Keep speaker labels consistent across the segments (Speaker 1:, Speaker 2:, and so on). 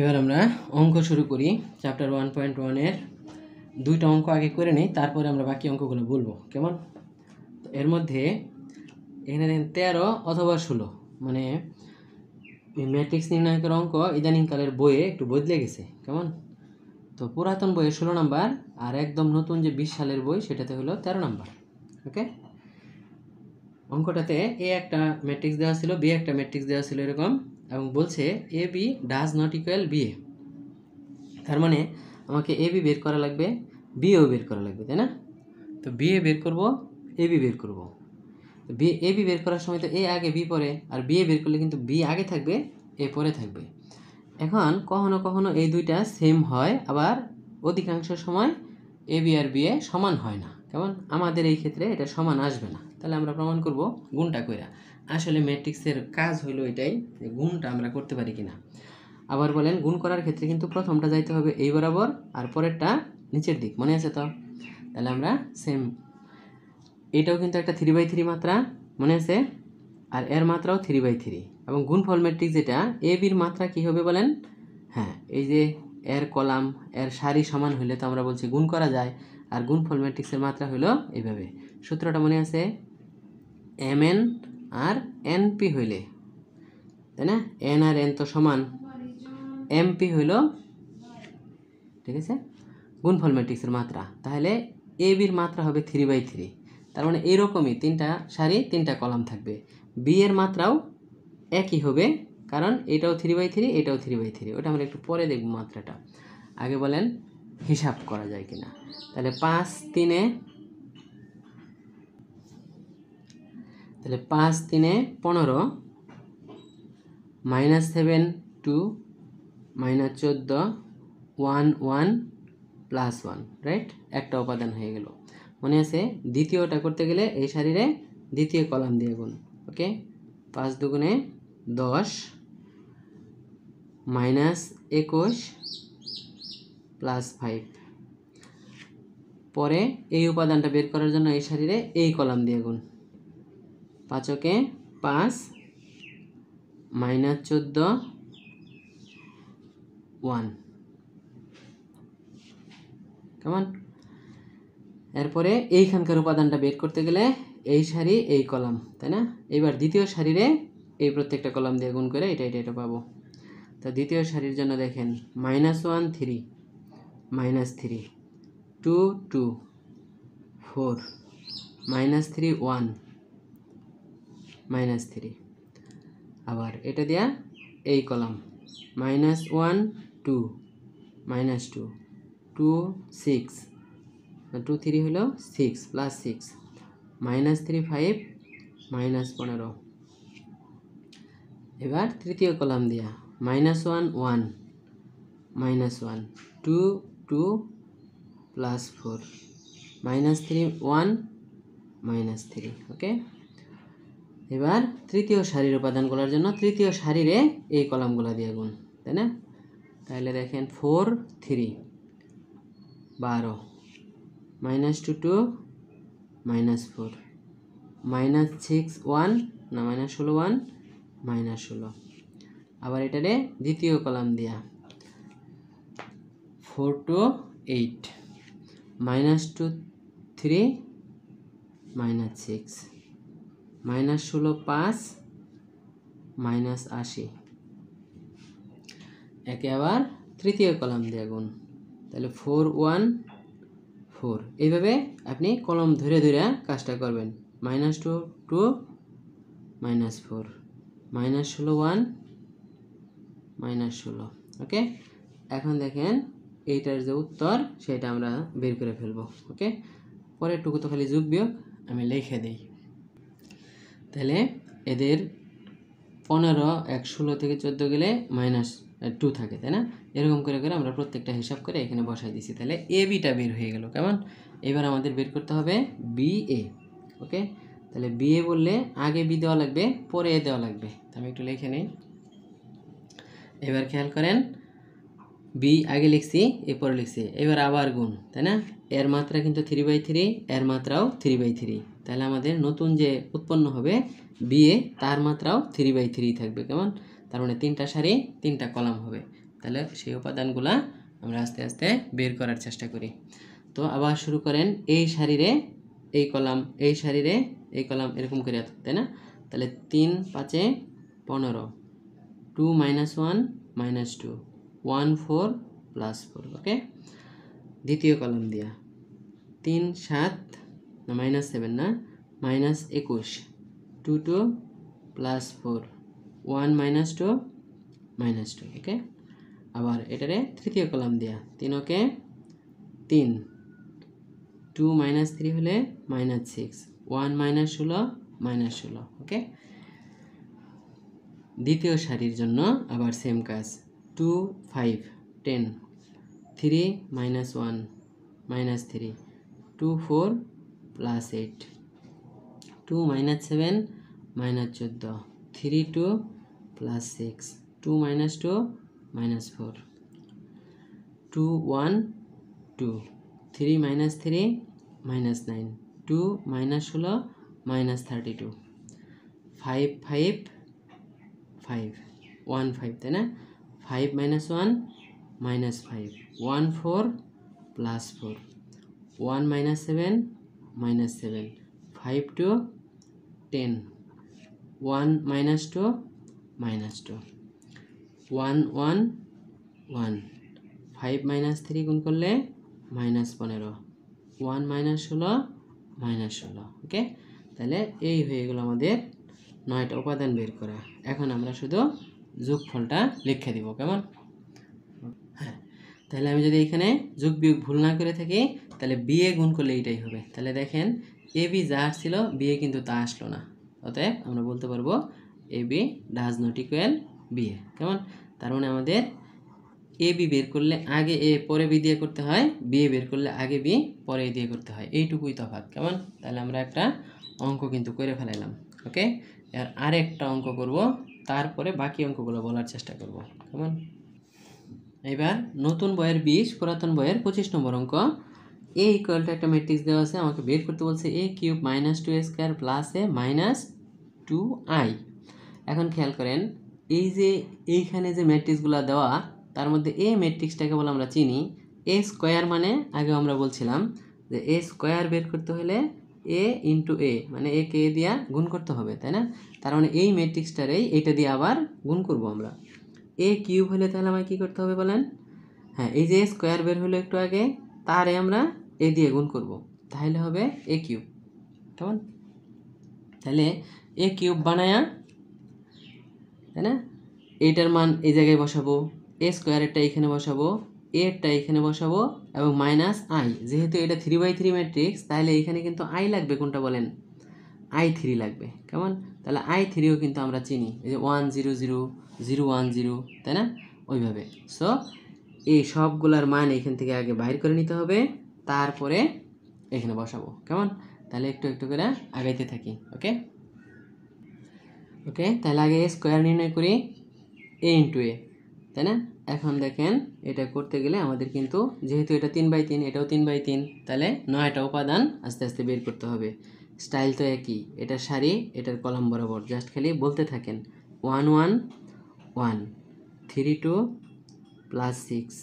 Speaker 1: এবার আমরা অঙ্ক শুরু করি। চ্যাপ্টার 1.1 এর দুইটা অঙ্ক আগে করে নিই, তারপরে আমরা বাকি অঙ্কগুলো বলবো, কেমন? এর মধ্যে এখানে দেখেন 13 অথবা 16, মানে এই ম্যাট্রিক্স নির্ণায়কের অঙ্ক ইদানিংকালের বইয়ে একটু বদলে গেছে, কেমন? তো পুরাতন বইয়ে 16 নাম্বার, আর একদম নতুন যে 20 সালের বই সেটাতে হলো 13 নাম্বার। ওকে, অঙ্কটাতে এ একটা ম্যাট্রিক্স দেওয়া ছিল, বি একটা ম্যাট্রিক্স দেওয়া ছিল এরকম, এবং বলছে A B does not equal B A. তার মানে আমাকে এ বি বের করা লাগবে, বিও বের করা লাগবে, তাই না? তো বি এ বের করবো, এ বি বের করবো। বি এ বি বের করার সময় তো এ আগে বি পরে, আর বি এ বের করলে কিন্তু বি আগে থাকবে, এ পরে থাকবে। এখন কখনো কখনো এই দুইটা সেম হয়, আবার অধিকাংশ সময় A B R B A সমান হয় না, কেমন? আমাদের এই ক্ষেত্রে এটা সমান আসবে না। তাহলে আমরা প্রমাণ করব গুণটা কইরা। আসলে ম্যাট্রিক্সের কাজ হলো এটাই, যে গুণটা আমরা করতে পারি কিনা। আবার বলেন, গুণ করার ক্ষেত্রে কিন্তু প্রথমটা যাইতে হবে এই বরাবর, আর পরেরটা নিচের দিক, মনে আছে তো? তাহলে আমরা সেম, এটাও কিন্তু একটা 3/3 মাত্রা, মনে আছে? আর এর মাত্রাও 3/3, এবং গুণফল ম্যাট্রিক্স যেটা এ বির মাত্রা কি হবে বলেন? হ্যাঁ, এই যে এর কলাম এর সারি সমান হইলে তো আমরা বলছি গুণ করা যায়, আর গুণফল ম্যাট্রিক্সের মাত্রা হলো এইভাবে। সূত্রটা মনে আছে? এম এন আর এন পি হইলে, তাই না? এন আর এন তো সমান, এম পি হইল, ঠিক আছে, গুণফল ম্যাট্রিক্সের মাত্রা। তাহলে এ বির মাত্রা হবে 3/3, তার মানে এইরকমই তিনটা সারি তিনটা কলাম থাকবে। বি এর মাত্রাও একই হবে, কারণ এটাও 3/3, এটাও 3/3। ওটা আমরা একটু পরে দেখব মাত্রাটা। আগে বলেন হিসাব করা যায় কিনা। তাহলে 5 3-এ, তাহলে 5 3-এ 15, -7 2, -14 1 1 +1, রাইট? একটা উপাদান হয়ে গেল, মনে আছে? দ্বিতীয়টা করতে গেলে এই সারিরে দ্বিতীয় কলাম দিয়ে গুণ। ওকে, 5 2 10, -21 +5। পরে এই উপাদানটা বের করার জন্য এই সারিরে এই কলাম দিয়ে গুণ। 5 5, -14 1, কেমন? এরপরে এইখানকার উপাদানটা বের করতে গেলে এই সারি এই কলাম, তাই না? এবার দ্বিতীয় সারিরে এই প্রত্যেকটা কলাম দিয়ে গুণ করে এটা এটা এটা পাবো। তো দ্বিতীয় সারির জন্য দেখেন -1 3, -3 2 2 4, -3 1, -3। আবার এটা দিয়া এই কলাম -1 2, -2 2 6, 2 3 হলো 6 +6, -3 5, -15। এবার তৃতীয় কলাম দিয়া -1 1, -1 2 2 +4, -3 1, -3। ওকে, এবার তৃতীয় সারির উপাদানগুলোর জন্য তৃতীয় সারিরে এই কলামগুলো দিয়ে গুণ, তাই না? তাহলে দেখেন 4 3 12, -2 2, -4, -6 1, না -16 1, -16। আবার এটারে দ্বিতীয় কলাম দিয়া 4 2 8, -2 3, -6, -16 5, -80। একে আবার তৃতীয় কলাম দিয়ে গুণ, তাহলে 4 1 4। এইভাবে আপনি কলম ধরে ধরে কাজটা করবেন। -2 2, -4, -16 1, -16। ওকে, এখন দেখেন এইটার যে উত্তর সেটা আমরা বের করে ফেলবো। ওকে, পরের টুকু তো খালি যোগ বিয়োগ আমি লিখে দিই। তাহলে এদের 15 1 16 থেকে 14 গেলে -2 থাকে, তাই না? এরকম করে করে আমরা প্রত্যেকটা হিসাব করে এখানে বসাই দিছি। তাহলে এ বিটা বের হয়ে গেল, কেমন? এবার আমাদের বের করতে হবে বি এ। ওকে, তাহলে বি এ বললে আগে বি দেওয়া লাগবে, পরে এ দেওয়া লাগবে। আমি একটু লিখে নিই। এবার খেয়াল করেন, বি আগে লিখছি, এরপরে লিখছি, এবার আবার গুণ, তাই না? এর মাত্রা কিন্তু 3/3, এর মাত্রাও 3/3। তাহলে আমাদের নতুন যে উৎপন্ন হবে বি এ, তার মাত্রাও 3/3 থাকবে, কেমন? তার মানে তিনটা সারি তিনটা কলাম হবে। তাহলে সেই উপাদানগুলা আমরা আস্তে আস্তে বের করার চেষ্টা করি। তো আবার শুরু করেন, এই সারিরে এই কলাম, এই সারিরে এই কলাম, এরকম করে, তাই না? তাহলে 3 5 15, 2 - 1 - 2, 1 4 + 4। ওকে, দ্বিতীয় কলাম দিয়া 3 7 না -7 না -21, 2 2 + 4, 1 - 2 -2। ওকে, আবার এটারে তৃতীয় কলাম দিয়া 3 ওকে 3, 2 - 3 হলে -6, 1 - 16 -16। ওকে, দ্বিতীয় সারির জন্য আবার সেম কাজ, 2 5 10, 3 - 1 -3, 2 4 + 8, 2 - 7 -14, 3 2 + 6, 2 - 2 -4, 2 1 2, 3 - 3 -9, 2 - 16 -32, 5 5 5, 1 5, তাই না? 5 - 1 -5, 1 4 + 4, 1 - 7 -7, 5 2 10, 1 - 2 -2, 1 1 1, 5 - 3 গুণ করলে -15, 1 - 16 -16। ওকে, তাহলে এই হয়ে গেল আমাদের 9টা উপাদান বের করা। এখন আমরা শুধু যোগফলটা লিখে দিব, কেমন? হ্যাঁ, তাহলে আমি যদি এখানে যোগ বিয়োগ ভুল না করে থাকি, তাহলে বিএ গুণ করলে এইটাই হবে। তাহলে দেখেন, এ বি যা আসছিল বিএ কিন্তু তা আসলো না, অতএব আমরা বলতে পারবো A B does not equal B A. কেমন? তার মানে আমাদের এ বি বের করলে আগে এ পরে বি দিয়ে করতে হয়, বিএ বের করলে আগে বি পরে এ দিয়ে করতে হয়, এইটুকুই তফাৎ। কেমন? তাহলে আমরা একটা অঙ্ক কিন্তু করে ফেলাইলাম। ওকে, আর আরেকটা অঙ্ক করব, তারপরে বাকি অঙ্কগুলো বলার চেষ্টা করব। কেমন? এবার নতুন বইয়ের 20, পুরাতন বইয়ের 25 নম্বর অঙ্ক। এ ইকুয়াল টু একটা ম্যাট্রিক্স দেওয়া আছে, আমাকে বের করতে বলছে a cube -2a² plus a -2i। এখন খেয়াল করেন, এই যে এইখানে যে ম্যাট্রিক্সগুলো দেওয়া, তার মধ্যে এ ম্যাট্রিক্সটাকে বলে আমরা চিনি এ স্কোয়ার, মানে আগে আমরা বলছিলাম যে এ স্কোয়ার বের করতে হলে এ ইন্টু এ, মানে এ কে দিয়া গুণ করতে হবে, তাই না? তার মানে এই ম্যাট্রিক্সটারেই এইটা দিয়ে আবার গুণ করব আমরা। এ কিউব হলে তাহলে আমায় কী করতে হবে বলেন? হ্যাঁ, এই যে স্কোয়ার বের হলো একটু আগে, তারে আমরা এ দিয়ে গুণ করব, তাহলে হবে এ কিউব। কেমন? তাহলে এ কিউব বানায়া, তাই না, এইটার মান এই জায়গায় বসাবো, এ স্কোয়ারেরটা এখানে বসাবো, এরটা এখানে বসাবো, এবং -i, যেহেতু এটা 3/3 ম্যাট্রিক্স, তাহলে এখানে কিন্তু আই লাগবে, কোনটা বলেন? i3 লাগবে। কেমন? তাহলে i3ও কিন্তু আমরা চিনি, এই যে 1 0 0 0 1 0, তাই না? ওইভাবে। সো এই সবগুলার মান এখান থেকে আগে বাইর করে নিতে হবে, তারপরে এখানে বসাবো। কেমন? তাহলে একটু একটু করে আগাইতে থাকি। ওকে ওকে, তাহলে আগে স্কোয়ার নির্ণয় করি, এ ইন্টু এ, তাই না? এখন দেখেন, এটা করতে গেলে আমাদের কিন্তু, যেহেতু এটা 3/3, এটাও 3/3, তাহলে 9টা উপাদান আস্তে আস্তে বের করতে হবে। স্টাইল তো একই, এটার সারি এটার কলাম বরাবর, জাস্ট খালি বলতে থাকেন 1 1 1, 3 2 + 6,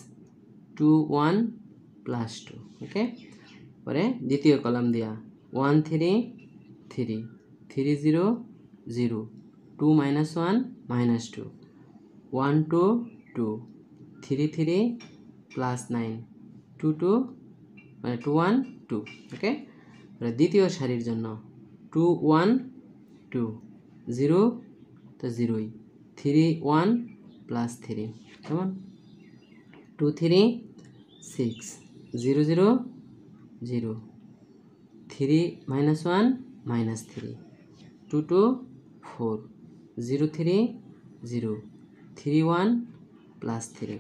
Speaker 1: 2 1 + 2। ওকে, পরে দ্বিতীয় কলাম দিয়া 1 3 3, 3 0 0, 2 - 1 -2, 1 2 2, 3 3 + 9, 2 2, মানে 2 1 2। ওকে, দ্বিতীয় সারির জন্য 2 1 2, 0 তো 0ই, 3 1 + 3। কেমন? 2 3 6, 0 0 0, 3 - 1 -3, 2 2 4, 0 3 0, 3 1 + 3,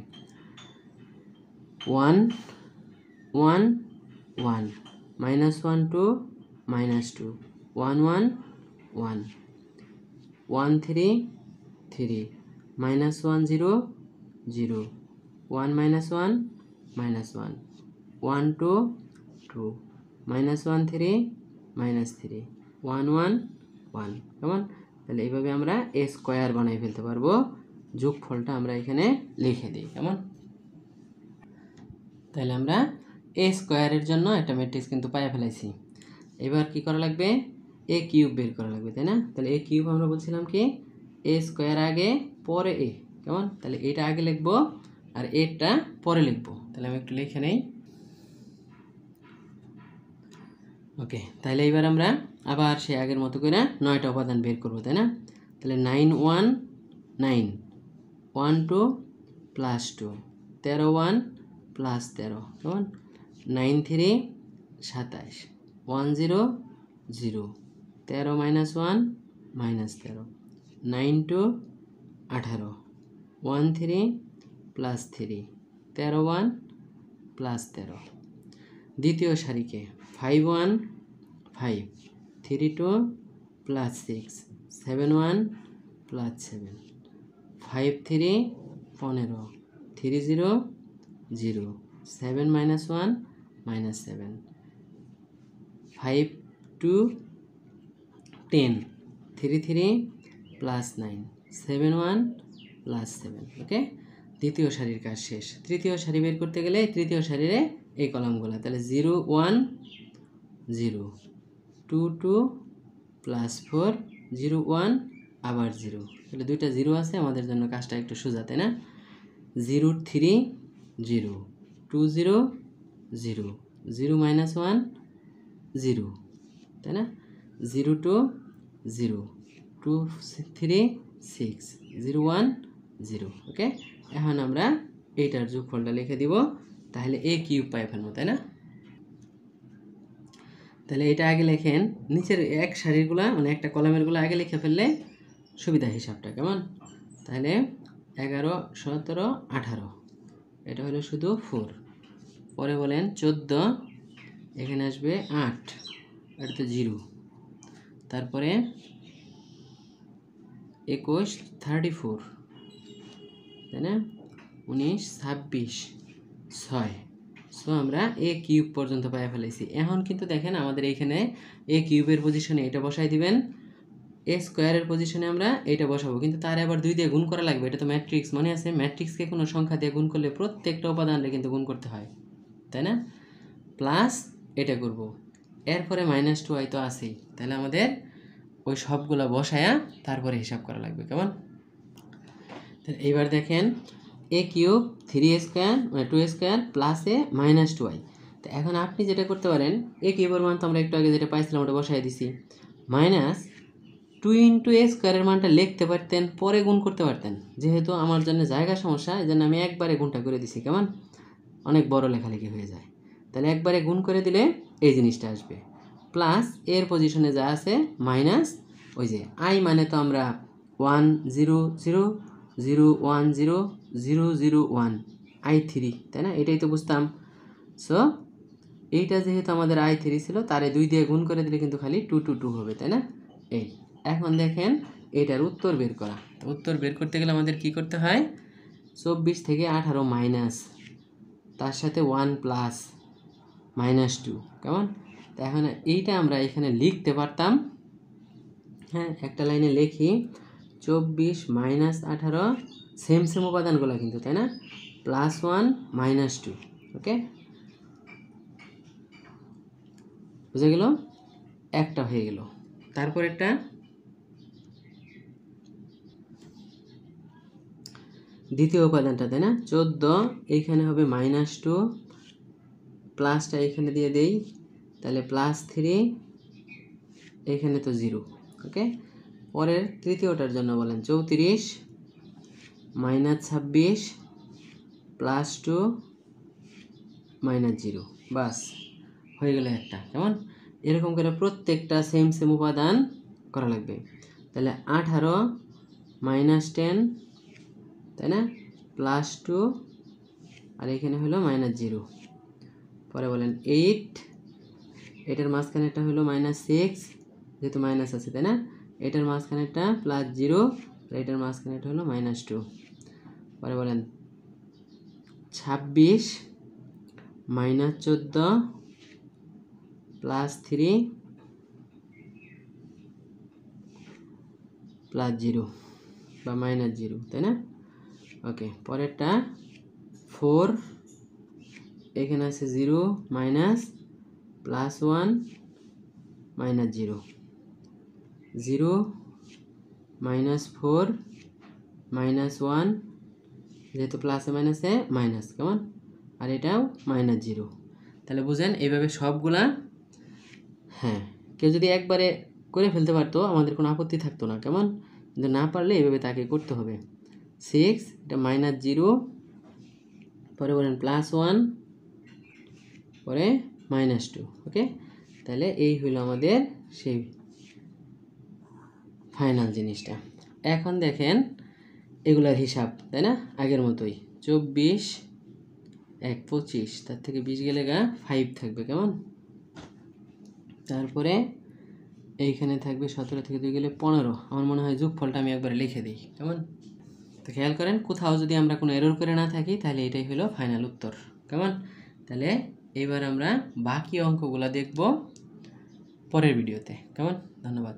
Speaker 1: 1 1 1, -1 2 -2, 1 1 1, 1 3 3, -1 0 0, 1 - 1 -1, 1 2 2, -1 3 -3, 1 1 1। কেমন? তাহলে এইভাবে আমরা এ স্কোয়ার বানাই ফেলতে পারবো যোগফলটা আমরা এখানে লিখে দিই। কেমন? তাহলে আমরা এ স্কোয়ারের জন্য একটা ম্যাট্রিক্স কিন্তু পাইয়া ফেলাইছি। এবার কি করা লাগবে? এ কিউব বের করা লাগবে, তাই না? তাহলে এ কিউব আমরা বলছিলাম কি এ স্কোয়ার আগে পরে এ। কেমন? তাহলে এটা আগে লিখবো আর এটা পরে লিখবো। তাহলে আমি একটু লিখে নেই। ওকে, তাহলে এবার আমরা আবার সে আগের মতো করে 9টা উপাদান বের করবো, তাই না? তাহলে 9 1 9 1 2 প্লাস 2 13 1 প্লাস 13। কেমন? 9 3 27 1 0 0 13 মাইনাস 1 মাইনাস 13 9 2 18 1 3 প্লাস 3 13 1 প্লাস 13। দ্বিতীয় সারিকে 5 1 5 3 2 plus 6 7 1 plus 7 5 3 15 3 0 0 7 minus 1 minus 7 5 2 10 3 3 plus 9 7 1 plus 7। ওকে, দ্বিতীয় সারির কাজ শেষ। তৃতীয় সারি বের করতে গেলে তৃতীয় সারিরে এই কলামগুলো, তাহলে 0 1 0 2 2 প্লাস 4 0 1 আবার 0। তাহলে দুইটা 0 আছে, আমাদের জন্য কাজটা একটু সোজা, তাই না? 0 3 0 2 0 0 0 মাইনাস 1 0, তাই না? 0 2 0 2 3 6 0 1 0। ওকে, এখন আমরা এইটার যোগফলটা লিখে দিব, তাহলে এ কিউব পাই ফেলবো, তাই না? তাহলে এটা আগে লেখেন, নিচের এক সারিরগুলা মানে একটা কলামেরগুলো আগে লিখে ফেললে সুবিধা হিসাবটা। কেমন? তাহলে 11 17 18 এটা হলো শুধু 4। পরে বলেন 14, এখানে আসবে 8, এটা তো 0। তারপরে 21 34, তাই না? 19 26 6। সো আমরা এ কিউব পর্যন্ত পাই ফেলেছি। এখন কিন্তু দেখেন আমাদের এইখানে এ কিউবের পজিশনে এটা বসাই দিবেন, এ স্কোয়ারের পজিশনে আমরা এটা বসাবো, কিন্তু তার আবার 2 দিয়ে গুণ করা লাগবে। এটা তো ম্যাট্রিক্স, মনে আছে? ম্যাট্রিক্সকে কোনো সংখ্যা দিয়ে গুণ করলে প্রত্যেকটা উপাদানকে কিন্তু গুণ করতে হয়, তাই না? প্লাস এটা করব, এরপরে -2i তো আছেই, তাহলে আমাদের ওই সবগুলো বসায়া তারপরে হিসাব করা লাগবে। কেমন? তাহলে এইবার দেখেন এ কিউব 3 স্কোয়ার মানে 2 স্কোয়ার প্লাস এ -2i। তো এখন আপনি যেটা করতে পারেন, এ কিউবের মান তো আমরা একটু আগে যেটা পাইছিলাম ওটা বসাই দিছি, -2 ইন্টু এ স্কোয়ারের মানটা লিখতে পারতেন, পরে গুণ করতে পারতেন। যেহেতু আমার জন্য জায়গা সমস্যা, এই জন্য আমি একবারে গুণটা করে দিছি। কেমন? অনেক বড় লেখালেখি হয়ে যায়। তাহলে একবারে গুণ করে দিলে এই জিনিসটা আসবে, প্লাস এর পজিশনে যা আছে মাইনাস ওই যে আই মানে তো আমরা 1 0 0 0 1 0 0 0 1 i3, তাই না? এটাই তো বুঝতাম। সো এইটা যেহেতু আমাদের i3 ছিল, তারে 2 দিয়ে গুণ করে দিলে কিন্তু খালি 2 2 2 হবে, তাই না? এই এখন দেখেন এটার উত্তর বের করা। তো উত্তর বের করতে গেলে আমাদের কি করতে হয়? 24 থেকে 18 মাইনাস, তার সাথে 1 প্লাস -2। কেমন? তো এখন এইটা আমরা এখানে লিখতে পারতাম। হ্যাঁ, একটা লাইনে লিখি 24 মাইনাস 18, সেম সেম উপাদানগুলো কিন্তু, তাই না? +1 -2। ওকে, বুঝে গেল? একটা হয়ে গেল। তারপর একটা দ্বিতীয় উপাদানটা, তাই না? 14, এইখানে হবে -2, প্লাসটা এখানে দিয়ে দেই, তাহলে +3, এখানে তো 0। ওকে, পরের তৃতীয়টার জন্য বলেন 34 -26 +2 -0। বাস হয়ে গেল একটা। কেমন? এরকম করে প্রত্যেকটা সেম সেম উপাদান করা লাগবে। তাহলে 18 -10, তাই না? +2 আর এখানে হলো -0। পরে বলেন 8, এটার মাঝখানেরটা হলো -6, যেহেতু মাইনাস আছে, তাই না? এটার মাঝখানেরটা +0 আর এটার মাঝখানেরটা হলো -2। পরে বলেন 26 -14 +3 +0 বা -0, তাই না? ওকে, পরেরটা 4, এখানে আছে 0 মাইনাস +1 মাইনাস 0, 0 মাইনাস 4 মাইনাস 1, যেহেতু প্লাসে মাইনাসে মাইনাস, কেমন, আর এটাও মাইনাস 0। তাহলে বুঝেন এইভাবে সবগুলা, হ্যাঁ, কেউ যদি একবারে করে ফেলতে পারতো আমাদের কোনো আপত্তি থাকতো না, কেমন, কিন্তু না পারলে এইভাবে তাকে করতে হবে। 6, এটা মাইনাস 0, পরে বলেন +1, পরে -2। ওকে, তাহলে এই হলো আমাদের সেই ফাইনাল জিনিসটা। এখন দেখেন এগুলার হিসাব, তাই না, আগের মতোই 24, 1 25, তার থেকে 20 গেলে 5 থাকবে, কেমন, তারপরে এইখানে থাকবে 17 থেকে 2 গেলে 15। আমার মনে হয় যোগফলটা আমি একবারে লিখে দিই, কেমন। তো খেয়াল করেন কোথাও যদি আমরা কোনো এরর করে না থাকি তাহলে এটাই হলো ফাইনাল উত্তর, কেমন। তাহলে এবার আমরা বাকি অঙ্কগুলো দেখব পরের ভিডিওতে, কেমন। ধন্যবাদ।